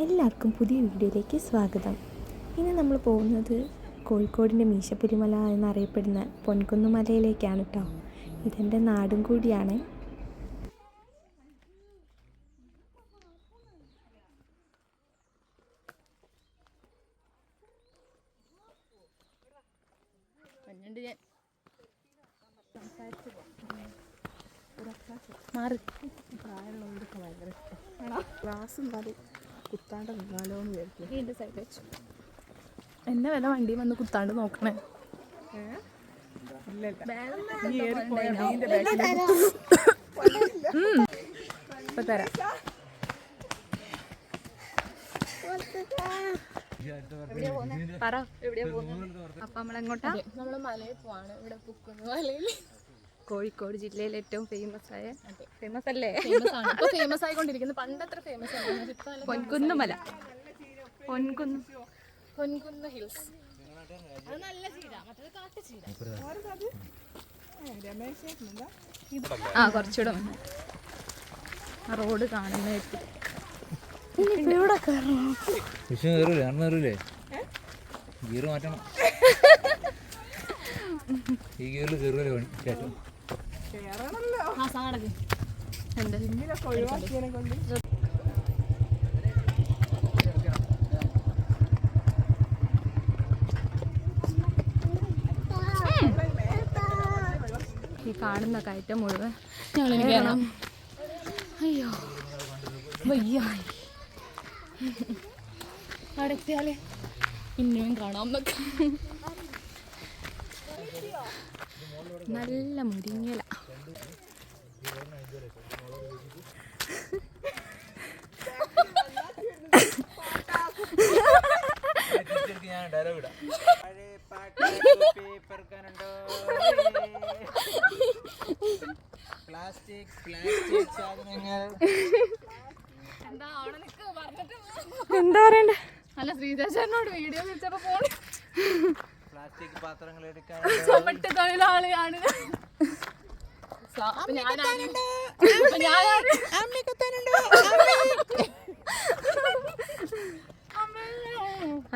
എല്ലാവർക്കും പുതിയ വീഡിയോയിലേക്ക് സ്വാഗതം. ഇന്ന് നമ്മൾ പോകുന്നത് കോഴിക്കോടിൻ്റെ മീശപ്പുലിമല എന്നറിയപ്പെടുന്ന പൊൻകുന്ന് മലയിലേക്കാണ് കേട്ടോ. ഇതെൻ്റെ നാടും കൂടിയാണ്. പ്രായമുള്ളവരൊക്കെ ഭയങ്കര ഇഷ്ടം. ഗ്ലാസ് എന്തായാലും കുത്താണ്ട് നിന്നാലോ എന്ന് വിചാരിക്കും. എൻ്റെ സൈഡ് വെച്ചു എന്നെ വല്ല വണ്ടി വന്ന് കുത്താണ്ട് നോക്കണേ. ഇപ്പൊ തരാം. പറ എവിടെയാ പോകുന്നത്? അപ്പൊ നമ്മളെങ്ങോട്ടാ? നമ്മള് മലയിൽ പോവാണ്. ഇവിടെ പുക്കുന്ന് മലയിൽ, കോഴിക്കോട് ജില്ലയിലെ ഏറ്റവും ഫേമസ് അല്ലേ? ഫേമസ് ആയിക്കൊണ്ടിരിക്കുന്നു. പണ്ടത്ര ഫേമസ് ആണ് പൊൻകുന്ന് മല, പൊൻകുന്ന് ഹിൽസ്. അത് നല്ല ചീര, മറ്റേത് കാട്ടു ചീര. ആ കുറച്ചുകൂടെ ആ റോഡ് കാണുന്ന ഗീറ് മാറ്റണം. ഈ ഗീറിൽ കയറുമല്ലോ ചേട്ടൻ. ഈ കാണുന്ന കയറ്റം മുഴുവൻ ഞങ്ങൾ അയ്യോ വയ്യായി. അടത്തിയാലേ പിന്നെയും കാണാം. നല്ല മുരിങ്ങല. എന്താ പറയണ്ടേ? അല്ല ശ്രീധേശനോട് വീഡിയോ വെച്ചപ്പോ പോണേ. പ്ലാസ്റ്റിക് പാത്രങ്ങൾ എടുക്കാൻ ചുമട്ട് തൊഴിലാളിയാണ്.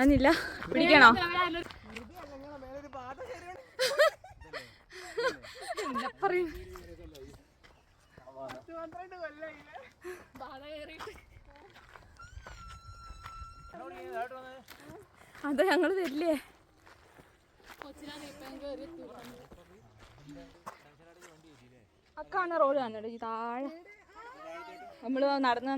അന്നില്ല പിടിക്കണോ? അത് ഞങ്ങള് തരില്ലേ? അക്കാണ് റോഡ് കാണുന്നുണ്ട്. ഈ താഴെ നമ്മള് നടന്ന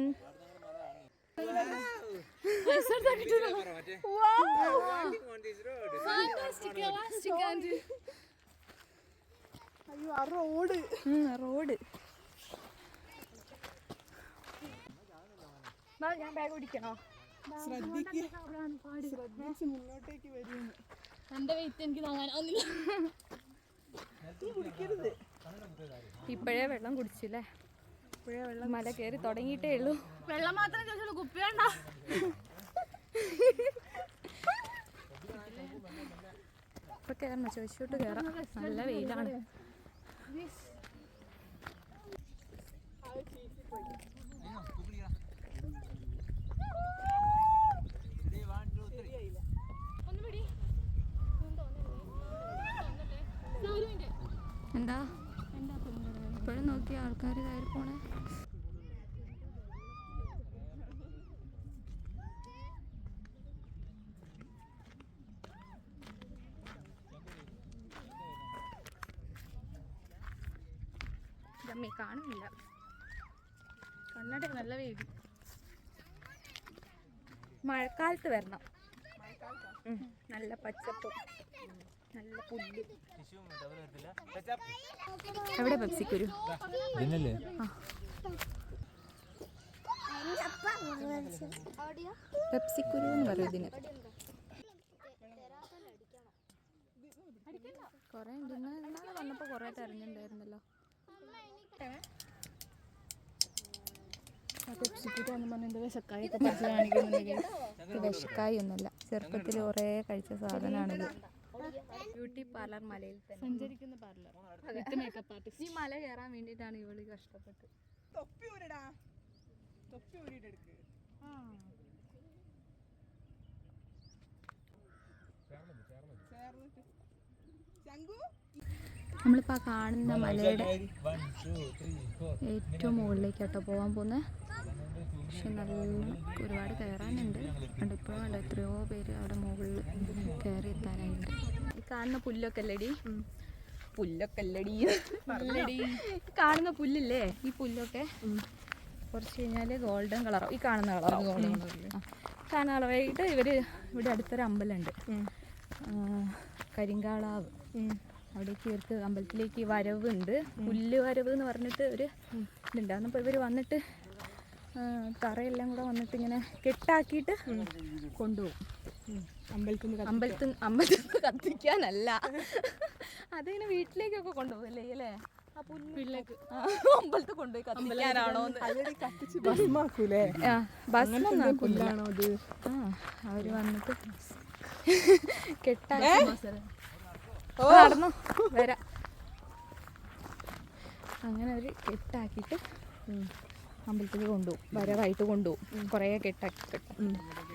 റോഡ്. ഞാൻ ബാഗ് പിടിക്കണോ? മുന്നോട്ടേക്ക് വരുന്നു. എന്റെ വെയിറ്റ് എനിക്ക് താങ്ങാനാവുന്നില്ല. ഇപ്പോഴേ വെള്ളം കുടിച്ചില്ലേ? ഇപ്പോഴേ വെള്ളം മല കയറി തുടങ്ങിയിട്ടേ ഉള്ളൂ. വെള്ളം മാത്രമേ ചോദിച്ചുള്ളൂ, കുപ്പി വേണ്ട. ഇപ്പൊ കയറണോ? ചോദിച്ചോട്ട് കയറാം. നല്ല വെയിലാണ്. എന്താ ഇപ്പോഴും നോക്കിയ ആൾക്കാർ കയറി പോണേ. അമ്മേ കാണുന്നില്ല. കണ്ണട നല്ല വെയിൽ. മഴക്കാലത്ത് വരണം. നല്ല പച്ചപ്പ്, നല്ല പുല്ല്. എവിടെ പെപ്സിക്കുരു? പെപ്സിക്കുരു എന്ന് പറയും ഇതിന്. കൊറേ ഉണ്ട്. ഇന്നാളെ വന്നപ്പോ കൊറേ തെരഞ്ഞിട്ടുണ്ടായിരുന്നല്ലോ. വിഷക്കായി ഒന്നുമല്ല, ചെറുപ്പത്തിൽ കുറേ കഴിച്ച സാധനമാണിത്. ബ്യൂട്ടി പാർലർ മലയിൽ തന്നെ സഞ്ചരിക്കുന്ന പാർലർ മേക്കപ്പ് ആർട്ടിസ്റ്റ്. ഈ മല കയറാൻ വേണ്ടിയിട്ടാണ് ഇവള് കഷ്ടപ്പെട്ട്. തൊപ്പി ഊരിടാ, തൊപ്പി ഊരിട്ടെടുക്ക്. നമ്മളിപ്പോൾ കാണുന്ന മലയുടെ ഏറ്റവും മുകളിലേക്കാട്ടോ പോകാൻ പോകുന്നത്. പക്ഷെ നല്ല ഒരുപാട് കയറാനുണ്ട്. കണ്ടിപ്പോഴും അല്ല എത്രയോ പേര് അവിടെ മുകളിൽ കയറി എത്താനായിട്ട്. ഈ കാണുന്ന പുല്ലൊക്കെ അല്ലടി, കാണുന്ന പുല്ലില്ലേ, ഈ പുല്ലൊക്കെ കുറച്ച് കഴിഞ്ഞാൽ ഗോൾഡൻ കളറോ, ഈ കാണുന്ന കളറോ, കാണുന്ന കളറായിട്ട് ഇവിടെ അടുത്തൊരു അമ്പലമുണ്ട്, കരിങ്കാളാവ്. അവിടേക്ക് ഇവർക്ക് അമ്പലത്തിലേക്ക് വരവുണ്ട്, പുല്ല് വരവ് എന്ന് പറഞ്ഞിട്ട് ഒരു ഇതുണ്ട്. അന്നപ്പോൾ ഇവർ വന്നിട്ട് തറയെല്ലാം കൂടെ വന്നിട്ട് ഇങ്ങനെ കെട്ടാക്കിയിട്ട് കൊണ്ടുപോകും. അമ്പലത്തിൽ കത്തിക്കാനല്ല, അതിങ്ങനെ വീട്ടിലേക്കൊക്കെ കൊണ്ടുപോകല്ലേ അല്ലേ? ആ പുല്ലിലേക്ക് അമ്പലത്തിൽ കൊണ്ടുപോയി കത്തിക്കാനാണോ? ഭസ്മാക്കൂലേ? ഭസ്മാണോ അത്? അവര് വന്നിട്ട് കെട്ടാക്കി നടന്നു വരാം. അങ്ങനെ അവര് കെട്ടാക്കിയിട്ട് അമ്പലത്തിൽ കൊണ്ടുപോകും, വരവായിട്ട് കൊണ്ടുപോകും. കുറേ കെട്ടാക്കി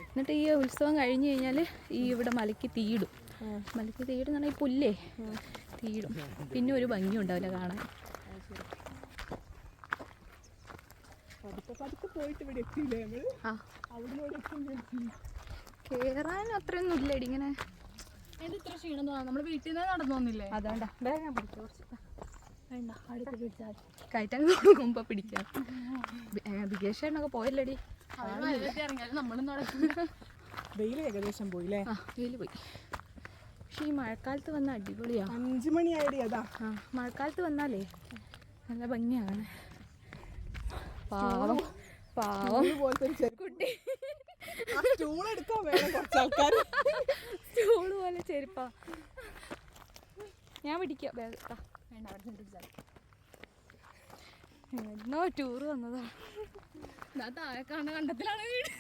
എന്നിട്ട് ഈ ഉത്സവം കഴിഞ്ഞ് കഴിഞ്ഞാൽ ഈ ഇവിടെ മലയ്ക്ക് തീയിടും. മലയ്ക്ക് തീയിടും എന്ന് പറഞ്ഞാൽ ഈ പുല്ലേ തീയിടും. പിന്നെ ഒരു ഭംഗി ഉണ്ടാവില്ല കാണാൻ. ആ കേറാൻ അത്രയൊന്നും ഇല്ലടി. ഇങ്ങനെ ഇത്ര ക്ഷീണം തോന്നാം. നമ്മള് വീട്ടിൽ നിന്ന് നടന്നു വന്നില്ലേ? അതുകൊണ്ടാ വേഗം പിടിച്ചു. വേണ്ട, അടുത്ത് പിടിച്ചാൽ കയറ്റം കൊടുക്കുമ്പോ പിടിക്കാം. വിദേശനൊക്കെ പോയല്ലേടി? വെയിൽ ഏകദേശം പോയില്ലേ? ആ വെയിൽ പോയി. പക്ഷെ ഈ മഴക്കാലത്ത് വന്ന അടിപൊളിയാ. 5 മണിയായി അതാ. ആ മഴക്കാലത്ത് വന്നാലേ നല്ല ഭംഗിയാണ്. പാവം പാവം പോലത്തെ കുട്ടി സ്റ്റൂൾ എടുക്കാൻ വേണം കുറച്ച് ആൾക്കാർ. സ്റ്റൂള് പോലെ ചെരുപ്പാ. ഞാൻ പിടിക്കാം. വേണ്ട, അവിടെ നിന്ന് പിടിച്ചാൽ എന്നോ ടൂറ് വന്നതാ. താഴെ കാണുന്ന കണ്ടത്തിലാണ് വീട്.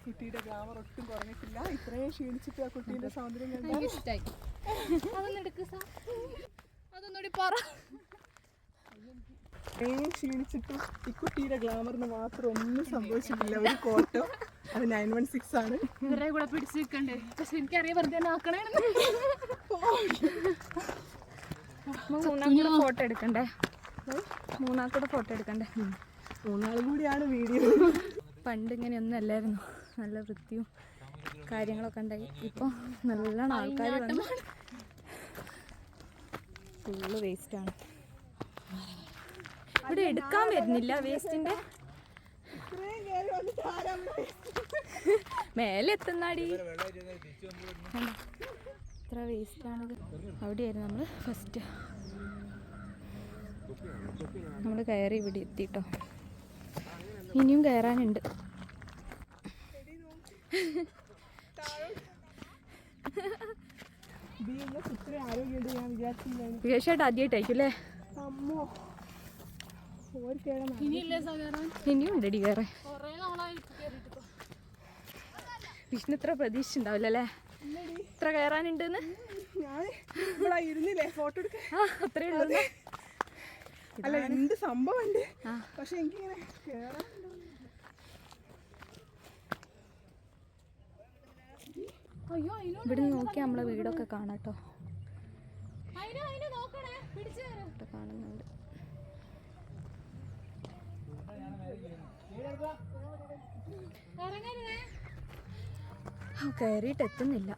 കുട്ടിയുടെ ഗ്ലാമർ ഒട്ടും കുറഞ്ഞിട്ടില്ല. ഇത്രയും ക്ഷീണിച്ചിട്ട് ആ കുട്ടീന്റെ സൗന്ദര്യം ഇഷ്ടായി. അതൊന്നും എടുക്ക, അതൊന്നുകൂടി പറ. ഇത്രയും ക്ഷീണിച്ചിട്ടും ഈ കുട്ടിയുടെ ഗ്ലാമറിന് മാത്രം ഒന്നും സംഭവിച്ചിട്ടില്ല. ഒരു കോട്ടോ അത് 916 ആണ്. ഇവരുടെ കൂടെ പിടിച്ച് നിൽക്കണ്ടേ? പക്ഷെ എനിക്കറിയാം വെറുതെ ആക്കണേ. മൂന്നാക്കൂടെ ഫോട്ടോ എടുക്കണ്ടേ? മൂന്നാക്കൂടെ ഫോട്ടോ എടുക്കണ്ടേ? 3 ആളും കൂടിയാണ് വീഡിയോ. പണ്ട് ഇങ്ങനെയൊന്നും അല്ലായിരുന്നു. നല്ല വൃത്തിയും കാര്യങ്ങളൊക്കെ ഉണ്ടായി. ഇപ്പോൾ നല്ലോണം ആൾക്കാർ വന്ന് ഫുള്ള് വേസ്റ്റാണ്. ഇവിടെ എടുക്കാൻ വരുന്നില്ല വേസ്റ്റിൻ്റെ. മേലെ എത്തുന്നാടി. ഇത്ര വേസ്റ്റാണിത്. അവിടെയായിരുന്നു നമ്മൾ ഫസ്റ്റ്. നമ്മൾ കയറി ഇവിടെ എത്തിട്ടോ. ഇനിയും കയറാനുണ്ട്. വിശേഷമായിട്ട് ആദ്യമായിട്ടായിരിക്കും അല്ലേ? ഇനിയും ഉണ്ടടി കയറാൻ. വിഷ്ണു ഇത്ര പ്രതീക്ഷ ഉണ്ടാവില്ല അല്ലേ ഇത്ര കയറാനുണ്ടെന്ന്? ഫോട്ടോ എടുക്കാൻ അത്രേ ഉള്ളൂ. അല്ല എന്ത് സംഭവം ഉണ്ട്. പക്ഷെ എനിക്കിങ്ങനെ കേറാൻ ഇവിടെ നോക്കി നമ്മളെ വീടൊക്കെ കാണാട്ടോ. കാണുന്നുണ്ട്. കയറിയിട്ട് എത്തുന്നില്ല.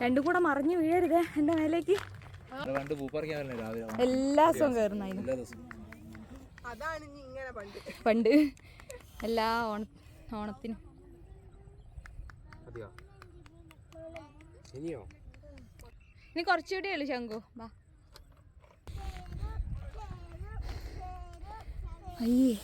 രണ്ടും കൂടെ മറിഞ്ഞു വീഴരുതേ എൻ്റെ മേലേക്ക്. എല്ലാ ദിവസവും കയറുന്ന പണ്ട് എല്ലാ ഓണത്തിനും. ഇനി കുറച്ചുകൂടെ ഉള്ളു ശങ്കു. വാ. അയ്യേ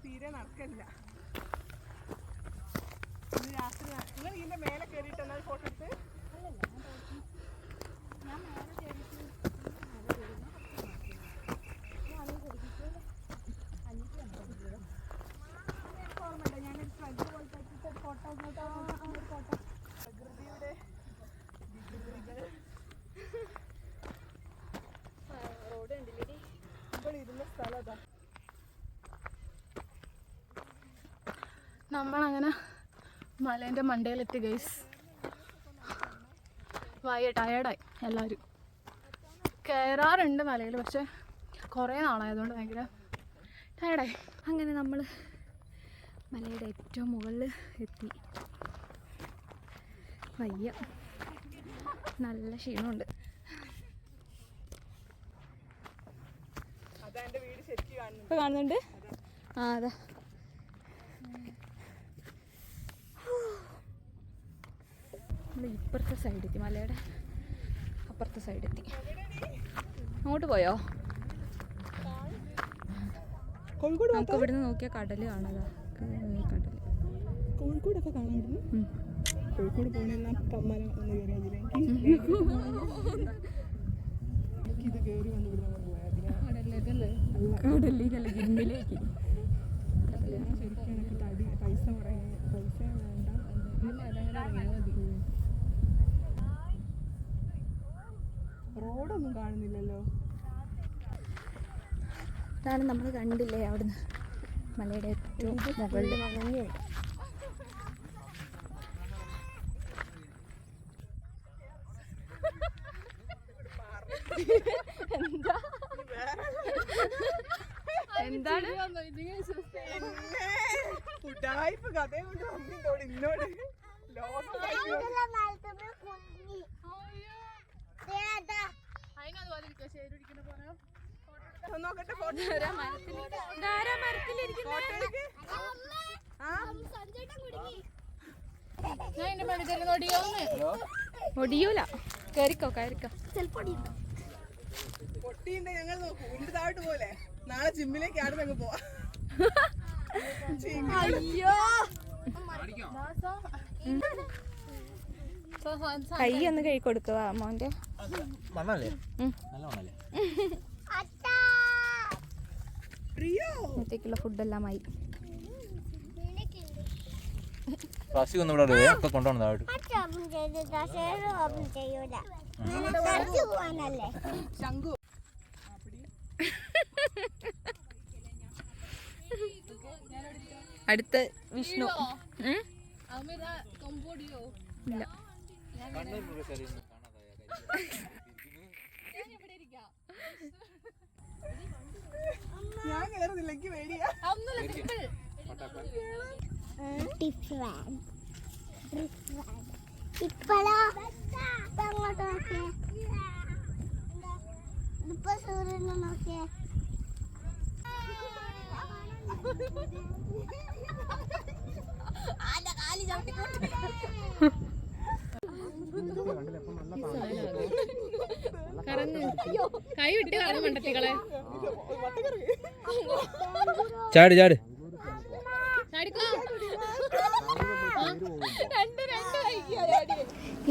തീരെ നടക്കില്ല. ഇന്ന് രാത്രി നിങ്ങൾ ഇതിന്റെ മേലെ കയറിയിട്ട് എന്നാൽ ഫോട്ടോ എടുത്ത് പ്രകൃതിയുടെ ഇരുന്ന സ്ഥലം അതാ. നമ്മളങ്ങനെ മലേൻ്റെ മണ്ടയിലെത്തി ഗൈസ്. ടയേർഡായി എല്ലാവരും. കയറാറുണ്ട് മലയിൽ, പക്ഷെ കുറേ നാളായതുകൊണ്ട് ഭയങ്കര ടയേർഡായി. അങ്ങനെ നമ്മൾ മലയുടെ ഏറ്റവും മുകളിൽ എത്തി. വയ്യ, നല്ല ക്ഷീണമുണ്ട്. അതാ എൻ്റെ വീട് ശരിക്കും കാണുന്നു. ഇപ്പോൾ കാണുന്നുണ്ട്. ആ അതാ നമ്മൾ ഇപ്പുറത്തെ സൈഡെത്തി, മലയുടെ അപ്പുറത്തെ സൈഡെത്തി. അങ്ങോട്ട് പോയോ? കോഴിക്കോട് നമുക്ക് ഇവിടുന്ന് നോക്കിയാൽ കടൽ കാണാതാ. കടൽ കോഴിക്കോടൊക്കെ കാണാമായിരുന്നു. കോഴിക്കോട് പോകണമെന്നാ കമ്മല ഒന്ന് കയറിയതിലേക്ക് ഇത് കയറി വന്ന് ഇവിടെ നമ്മൾ കടലിലേക്കല്ല, ജിമ്മിലേക്ക്. ശരിക്കും എനിക്ക് തടി പൈസ വേണ്ട. റോഡൊന്നും കാണുന്നില്ലല്ലോ. അതാണ് നമ്മൾ കണ്ടില്ലേ അവിടുന്ന് മലയുടെ ഏറ്റവും മുകളിൽ. എന്താണ് ഉടായിപ്പ് കഥയും കൊണ്ട് വന്നിട്ടോട് ഇന്നോട് ലോകം നോക്കട്ടെ ഫോട്ടോ ഒടിയൂല. കയറിക്കോ കയറിക്കോ. പൊട്ടിന്റെ ഞങ്ങൾ നോക്കൂ ഇണ്ട് താഴോട്ട് പോലെ. നാളെ ജിമ്മിലേക്ക് ആടും അങ്ങ് പോവാ. കൈ ഒന്ന് കഴുകി കൊടുക്കുക മോന്റെ. മണ്ണല്ലേ? നല്ല മണ്ണല്ലേ? ഇന്നത്തേക്കുള്ള ഫുഡെല്ലാമായി. പ്ലാസ്റ്റിക് ഒന്നും ഇവിടെ ഒക്കെ കൊണ്ടുപോകണം താഴോട്ട്. ശംഖു അടുത്ത വിഷ്ണു. ഇല്ല, ഞാൻ കയറുന്നില്ല, എനിക്ക് പേടിയാ. ഇപ്പഴോ അങ്ങോട്ട് നോക്കിയേ, ഇപ്പൊ സൂര്യനെ നോക്കിയേ. കൈ വിട്ട് കാണും മണ്ടത്തികളെ. ചാട് ചാട്.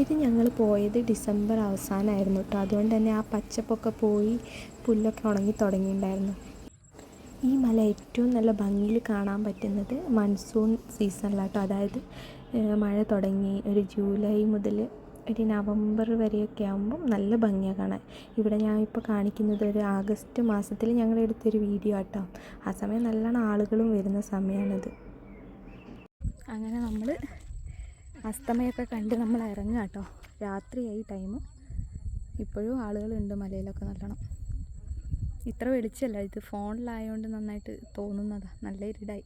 ഇത് ഞങ്ങൾ പോയത് ഡിസംബർ അവസാനമായിരുന്നു കേട്ടോ. അതുകൊണ്ട് തന്നെ ആ പച്ചപ്പൊക്കെ പോയി പുല്ലൊക്കെ ഉണങ്ങി തുടങ്ങിയിട്ടുണ്ടായിരുന്നു. ഈ മല ഏറ്റവും നല്ല ഭംഗിയിൽ കാണാൻ പറ്റുന്നത് മൺസൂൺ സീസണിലാട്ടോ. അതായത് മഴ തുടങ്ങി ഒരു ജൂലൈ മുതൽ ഒരു നവംബർ വരെയൊക്കെ ആകുമ്പം നല്ല ഭംഗിയാണ് കാണാൻ. ഇവിടെ ഞാൻ ഇപ്പോൾ കാണിക്കുന്നത് ഒരു ആഗസ്റ്റ് മാസത്തിൽ ഞങ്ങൾ എടുത്തൊരു വീഡിയോ ആട്ടോ. ആ സമയം നല്ലോണം ആളുകളും വരുന്ന സമയമാണിത്. അങ്ങനെ നമ്മൾ അസ്തമയൊക്കെ കണ്ട് നമ്മൾ ഇറങ്ങുക കേട്ടോ. രാത്രിയായി ടൈം. ഇപ്പോഴും ആളുകളുണ്ട് മലയിലൊക്കെ നല്ലോണം. ഇത്ര വെളിച്ചമല്ല, ഇത് ഫോണിലായതുകൊണ്ട് നന്നായിട്ട് തോന്നുന്നതാണ്. നല്ല ഇരുടായി.